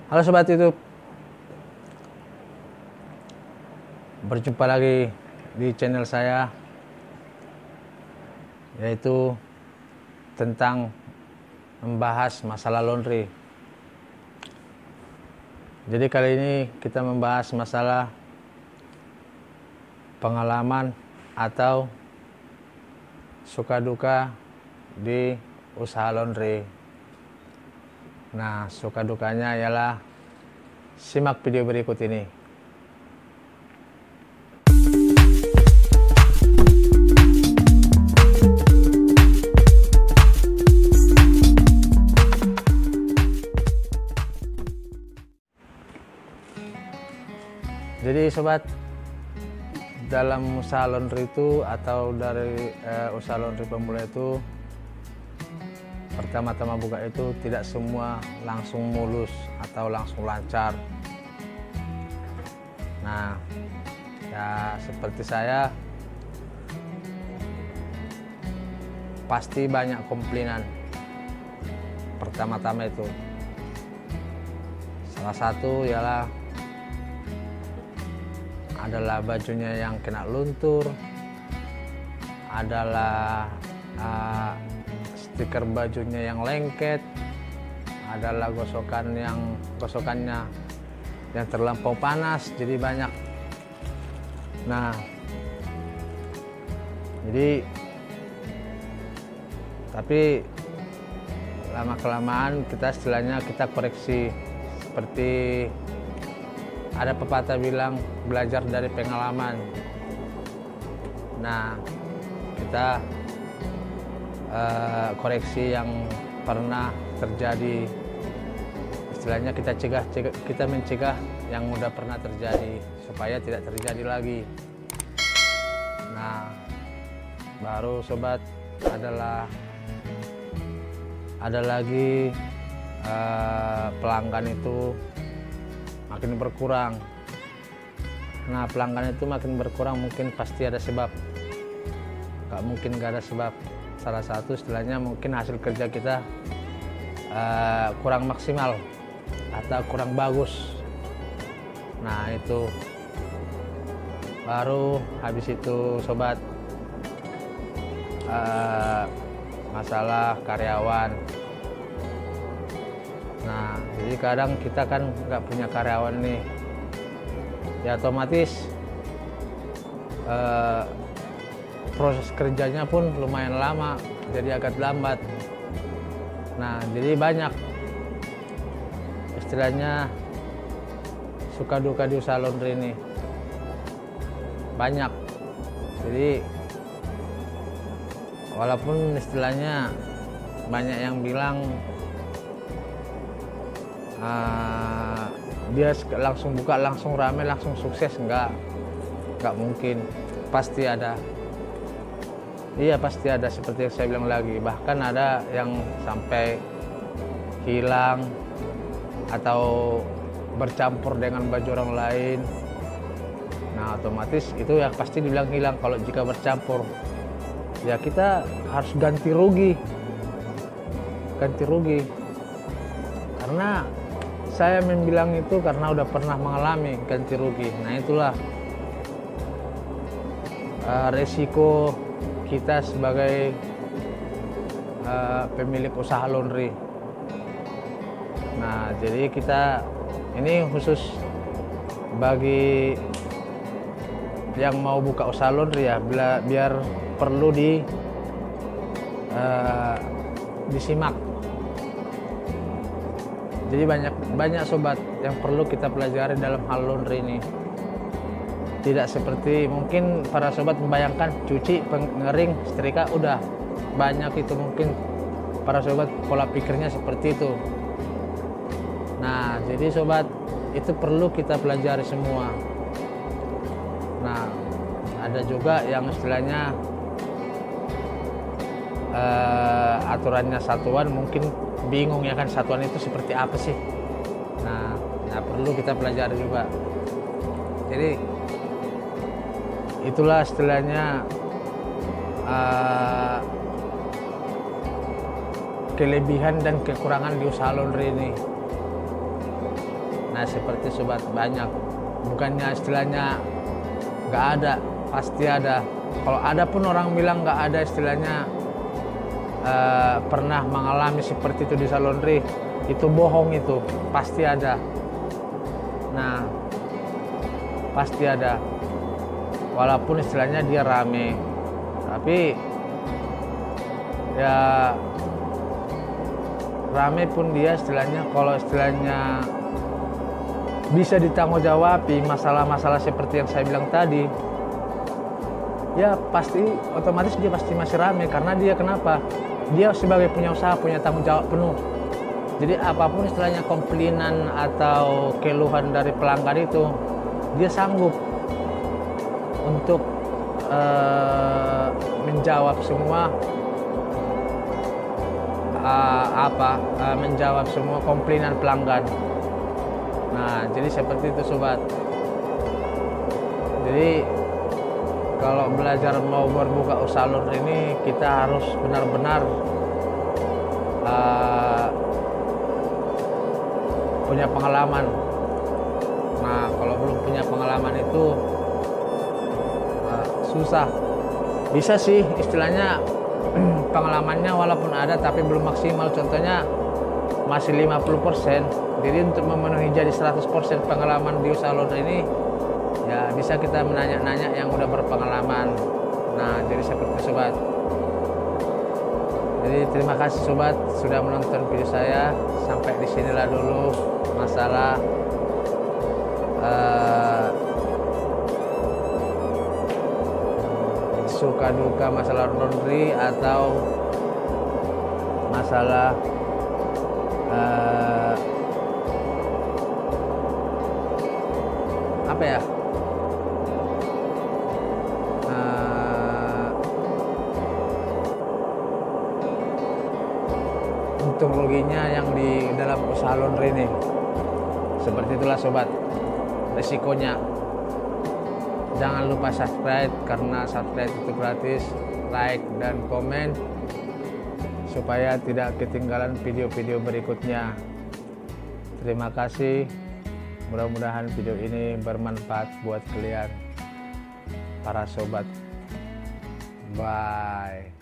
Halo Sobat YouTube, berjumpa lagi di channel saya, yaitu tentang membahas masalah laundry. Jadi kali ini kita membahas masalah pengalaman atau suka duka di usaha laundry. Nah, suka dukanya ialah simak video berikut ini. Jadi sobat, dalam usaha laundry itu atau dari usaha laundry pemula itu, pertama-tama buka itu tidak semua langsung mulus atau langsung lancar. Nah, ya seperti saya, pasti banyak komplainan pertama-tama itu. Salah satu ialah adalah bajunya yang kena luntur, adalah stiker bajunya yang lengket, adalah gosokannya yang terlampau panas, jadi banyak. Nah, jadi tapi lama kelamaan kita koreksi, seperti ada pepatah bilang belajar dari pengalaman. Nah, kita koreksi yang pernah terjadi, istilahnya kita mencegah yang udah pernah terjadi supaya tidak terjadi lagi. Nah, baru sobat, ada lagi pelanggan itu makin berkurang. Nah, pelanggan itu makin berkurang mungkin pasti ada sebab, nggak mungkin nggak ada sebab. Salah satu istilahnya mungkin hasil kerja kita kurang maksimal atau kurang bagus. Nah, itu baru habis itu sobat, masalah karyawan. Nah, jadi kadang kita kan nggak punya karyawan nih, ya otomatis proses kerjanya pun lumayan lama, jadi agak lambat. Nah, jadi banyak istilahnya suka duka di usaha laundry ini, banyak. Jadi walaupun istilahnya banyak yang bilang dia langsung buka, langsung rame, langsung sukses, nggak mungkin. Pasti ada, iya pasti ada, seperti yang saya bilang lagi. Bahkan ada yang sampai hilang atau bercampur dengan baju orang lain. Nah, otomatis itu ya pasti dibilang hilang. Kalau jika bercampur, ya kita harus ganti rugi. Karena saya membilang itu karena udah pernah mengalami ganti rugi. Nah, itulah resiko kita sebagai pemilik usaha laundry. Nah, jadi kita ini khusus bagi yang mau buka usaha laundry ya, biar perlu disimak. Jadi banyak sobat yang perlu kita pelajari dalam hal laundry ini. Tidak seperti mungkin para sobat membayangkan cuci, pengering, setrika udah banyak, itu mungkin para sobat pola pikirnya seperti itu. Nah, jadi sobat, itu perlu kita pelajari semua. Nah, ada juga yang istilahnya aturannya satuan, mungkin bingung ya kan, satuan itu seperti apa sih. Nah, perlu kita pelajari juga. Jadi itulah istilahnya kelebihan dan kekurangan di usaha laundry ini. Nah seperti sobat, banyak, bukannya istilahnya nggak ada, pasti ada. Kalau ada pun orang bilang nggak ada, istilahnya pernah mengalami seperti itu di salon laundry, itu bohong, itu pasti ada. Nah pasti ada, walaupun istilahnya dia rame, tapi ya rame pun dia istilahnya, kalau istilahnya bisa ditanggungjawab masalah-masalah seperti yang saya bilang tadi, ya pasti otomatis dia pasti masih rame. Karena dia kenapa? Dia sebagai punya usaha, punya tanggung jawab penuh. Jadi apapun istilahnya komplainan atau keluhan dari pelanggan itu, dia sanggup untuk menjawab semua menjawab semua komplainan pelanggan. Nah, jadi seperti itu sobat. Jadi kalau belajar mau berbuka usaha laundry ini, kita harus benar-benar punya pengalaman. Nah, kalau belum punya pengalaman itu susah. Bisa sih istilahnya pengalamannya walaupun ada tapi belum maksimal, contohnya masih 50%. Jadi untuk memenuhi jadi 100% pengalaman di usaha laundry ini, ya bisa kita menanya-nanya yang udah berpengalaman. Nah, jadi seperti sobat. Jadi terima kasih sobat sudah menonton video saya. Sampai di sinilah dulu masalah suka duka masalah laundry atau masalah apa ya, untung ruginya yang di dalam usaha laundry ini. Seperti itulah sobat resikonya. Jangan lupa subscribe, karena subscribe itu gratis. Like dan komen supaya tidak ketinggalan video-video berikutnya. Terima kasih. Mudah-mudahan video ini bermanfaat buat kalian para sobat. Bye.